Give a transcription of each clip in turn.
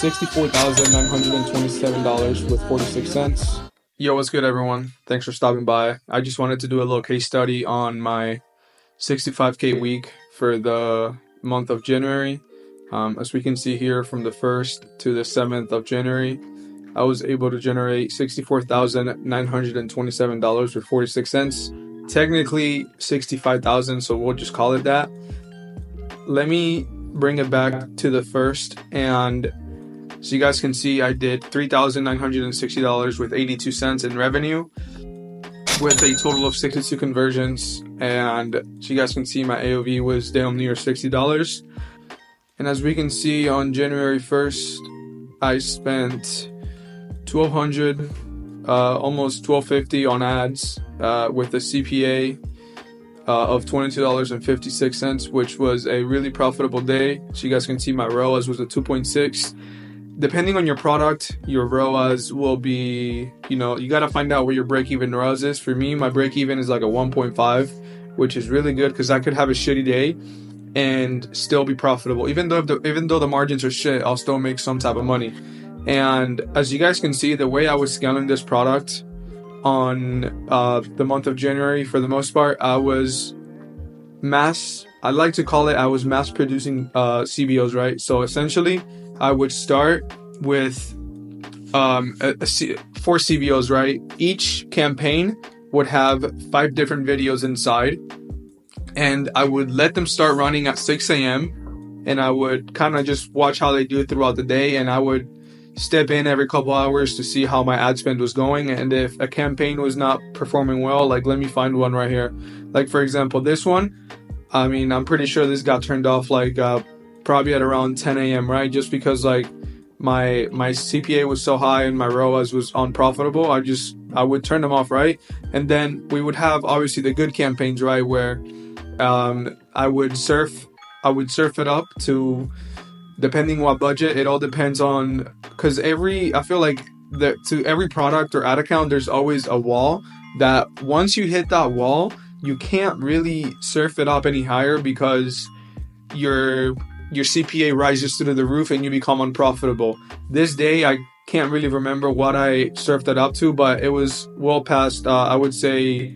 $64,927 with 46 cents. Yo, what's good, everyone? Thanks for stopping by. I just wanted to do a little case study on my 65K week for the month of January. As we can see here, from the 1st to the 7th of January, I was able to generate $64,927 with 46 cents. Technically $65,000, so we'll just call it that. Let me bring it back to the 1st, and so you guys can see I did $3,960 with 82 cents in revenue with a total of 62 conversions. And so you guys can see my AOV was damn near $60. And as we can see, on January 1st, I spent $1,200, almost $1,250 on ads with a CPA of $22.56, which was a really profitable day. So you guys can see my ROAS was a 2.6. Depending on your product, your ROAS will be, you got to find out where your break-even ROAS is. For me, my break-even is like a 1.5, which is really good because I could have a shitty day and still be profitable. Even though the margins are shit, I'll still make some type of money. And as you guys can see, the way I was scaling this product on the month of January, for the most part, I was mass producing CBOs, right? So essentially, I would start with 4 CBOs, right? Each campaign would have 5 different videos inside, and I would let them start running at 6 a.m. and I would kind of just watch how they do throughout the day, and I would step in every couple hours to see how my ad spend was going. And if a campaign was not performing well, like, let me find one right here. Like, for example, this one, I'm pretty sure this got turned off like probably at around 10 a.m., right? Just because like my CPA was so high and my ROAS was unprofitable, I would turn them off, right? And then we would have obviously the good campaigns, right, where I would surf it up to, depending what budget. It all depends on, because I feel like to every product or ad account, there's always a wall that once you hit that wall, you can't really surf it up any higher because your CPA rises through the roof and you become unprofitable. This day, I can't really remember what I surfed it up to, but it was well past, I would say,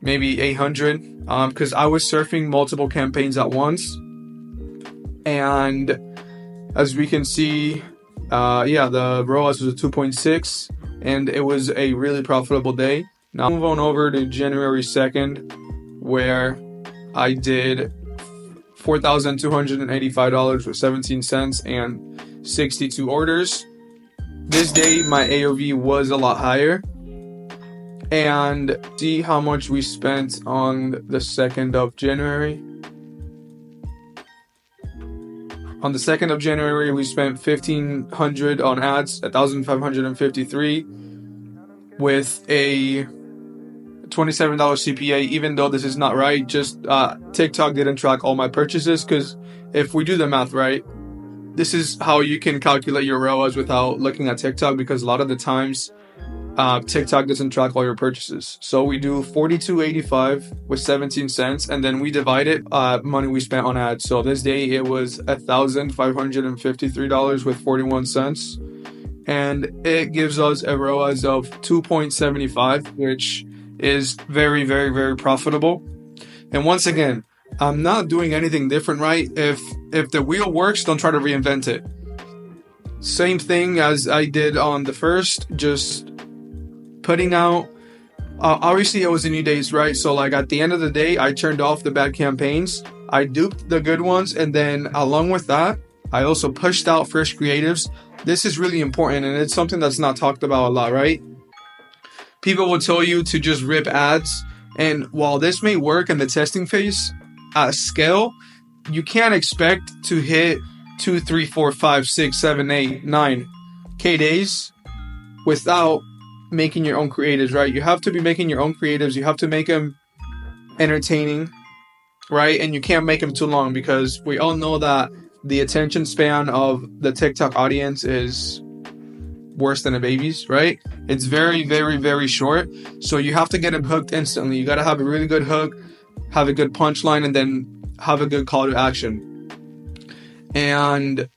maybe 800, because I was surfing multiple campaigns at once. And as we can see, the ROAS was a 2.6, and it was a really profitable day. Now move on over to January 2nd, where I did $4,285 with 17 cents and 62 orders. This day, my AOV was a lot higher. And see how much we spent on the 2nd of January. On the 2nd of January, we spent $1,500 on ads, $1,553 with a $27 CPA. Even though this is not right, just TikTok didn't track all my purchases, because if we do the math right, this is how you can calculate your ROAS without looking at TikTok, because a lot of the times TikTok doesn't track all your purchases. So we do $42.85 with 17 cents, and then we divide it money we spent on ads. So this day it was $1,553 with 41 cents, and it gives us a ROAS of 2.75, which is very, very, very profitable. And once again, I'm not doing anything different, right? If the wheel works, don't try to reinvent it. Same thing as I did on the 1st, just putting out, obviously it was a new days, right? So like at the end of the day, I turned off the bad campaigns, I duped the good ones, and then along with that, I also pushed out fresh creatives. This is really important, and it's something that's not talked about a lot, right? People will tell you to just rip ads, and while this may work in the testing phase, at scale, you can't expect to hit 2, 3, 4, 5, 6, 7, 8, 9K days without making your own creatives, right? You have to be making your own creatives. You have to make them entertaining, right? And you can't make them too long, because we all know that the attention span of the TikTok audience is worse than a baby's, right? It's very, very, very short. So you have to get them hooked instantly. You got to have a really good hook, have a good punchline, and then have a good call to action. And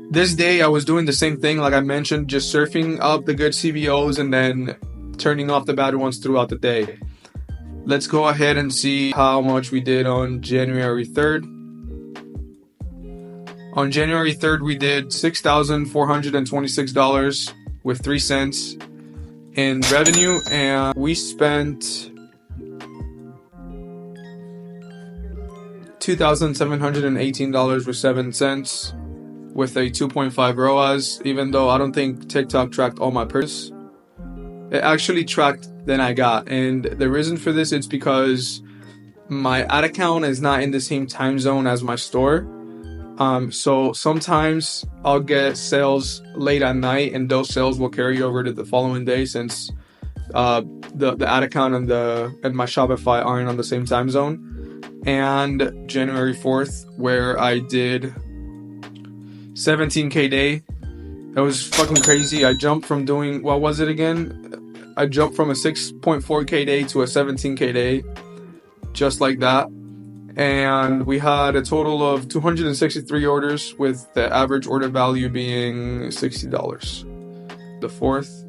This day I was doing the same thing like I mentioned, just surfing up the good CVOs and then turning off the bad ones throughout the day. Let's go ahead and see how much we did on January 3rd. On January 3rd, we did $6,426 with 3 cents in revenue, and we spent $2,718 with 7 cents with a 2.5 ROAS, even though I don't think TikTok tracked all my purchases. It actually tracked then I got, and the reason for this is because my ad account is not in the same time zone as my store. So sometimes I'll get sales late at night, and those sales will carry over to the following day since the ad account and my Shopify aren't on the same time zone. And January 4th, where I did 17K day. It was fucking crazy. I jumped from doing, what was it again? I jumped from a 6.4K day to a 17K day, just like that. And we had a total of 263 orders with the average order value being $60. The 4th,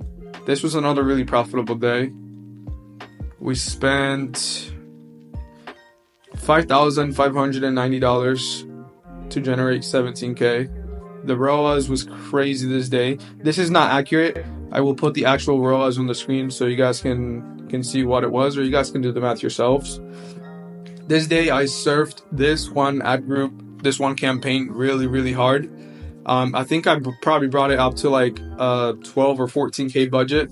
this was another really profitable day. We spent $5,590 to generate 17K. The ROAS was crazy this day. This is not accurate. I will put the actual ROAS on the screen so you guys can see what it was, or you guys can do the math yourselves. This day I surfed this one ad group, this one campaign really, really hard. I think I probably brought it up to like 12 or 14K budget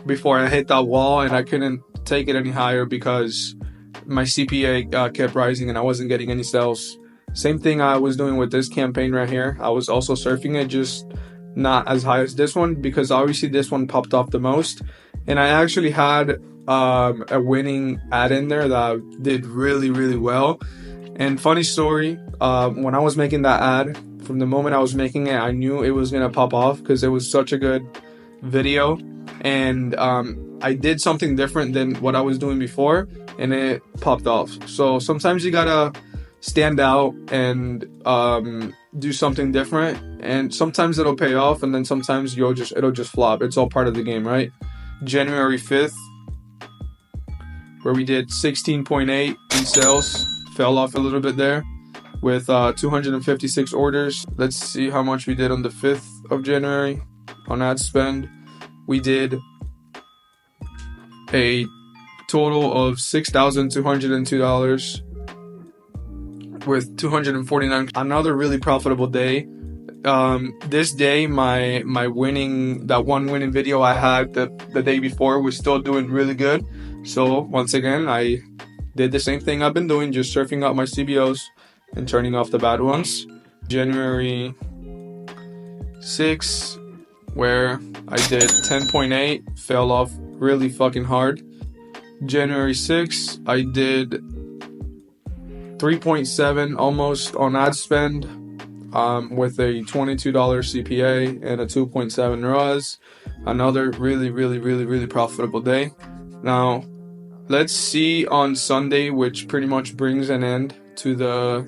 before I hit that wall, and I couldn't take it any higher because my CPA kept rising and I wasn't getting any sales. Same thing I was doing with this campaign right here. I was also surfing it, just not as high as this one because obviously this one popped off the most. And I actually had a winning ad in there that did really, really well. And funny story, when I was making that ad, from the moment I was making it, I knew it was going to pop off because it was such a good video. And I did something different than what I was doing before, and it popped off. So sometimes you gotta stand out and do something different, and sometimes it'll pay off, and then sometimes it'll just flop. It's all part of the game, right? January 5th, where we did 16.8 in sales, fell off a little bit there with 256 orders. Let's see how much we did on the 5th of January on ad spend. We did a total of $6,202 with 249. Another really profitable day. This day, my winning video I had the day before was still doing really good. So once again, I did the same thing I've been doing, just surfing up my CBOs and turning off the bad ones. January 6th, where I did 10.8, fell off really fucking hard. January 6th, I did 3.7 almost on ad spend with a $22 CPA and a 2.7 ROAS. Another really, really, really, really profitable day. Now, let's see on Sunday, which pretty much brings an end to the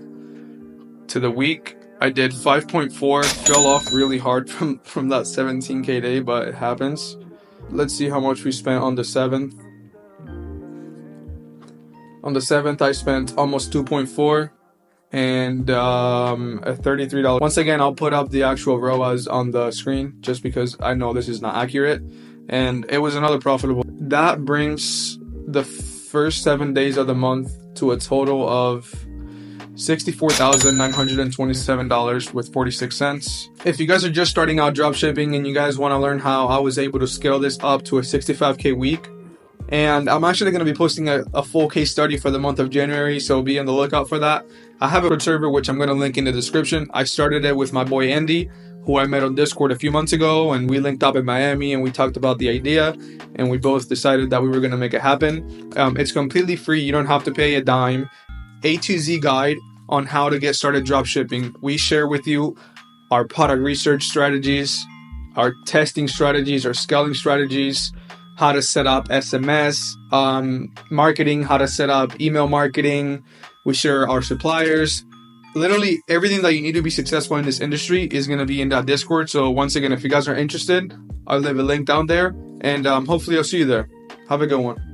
week. I did 5.4, fell off really hard from that 17K day, but it happens. Let's see how much we spent on the 7th. On the 7th, I spent almost 2.4 and a $33. Once again, I'll put up the actual ROAS on the screen just because I know this is not accurate. And it was another profitable. That brings the first 7 days of the month to a total of $64,927 with 46 cents. If you guys are just starting out dropshipping and you guys want to learn how I was able to scale this up to a 65K week, and I'm actually going to be posting a full case study for the month of January, so be on the lookout for that. I have a server which I'm going to link in the description. I started it with my boy Andy, who I met on Discord a few months ago, and we linked up in Miami and we talked about the idea, and we both decided that we were going to make it happen. It's completely free. You don't have to pay a dime. A to Z guide on how to get started dropshipping. We share with you our product research strategies, our testing strategies, our scaling strategies, how to set up SMS marketing, how to set up email marketing. We share our suppliers, literally everything that you need to be successful in this industry is going to be in that Discord. So once again, if you guys are interested, I'll leave a link down there, and hopefully I'll see you there. Have a good one.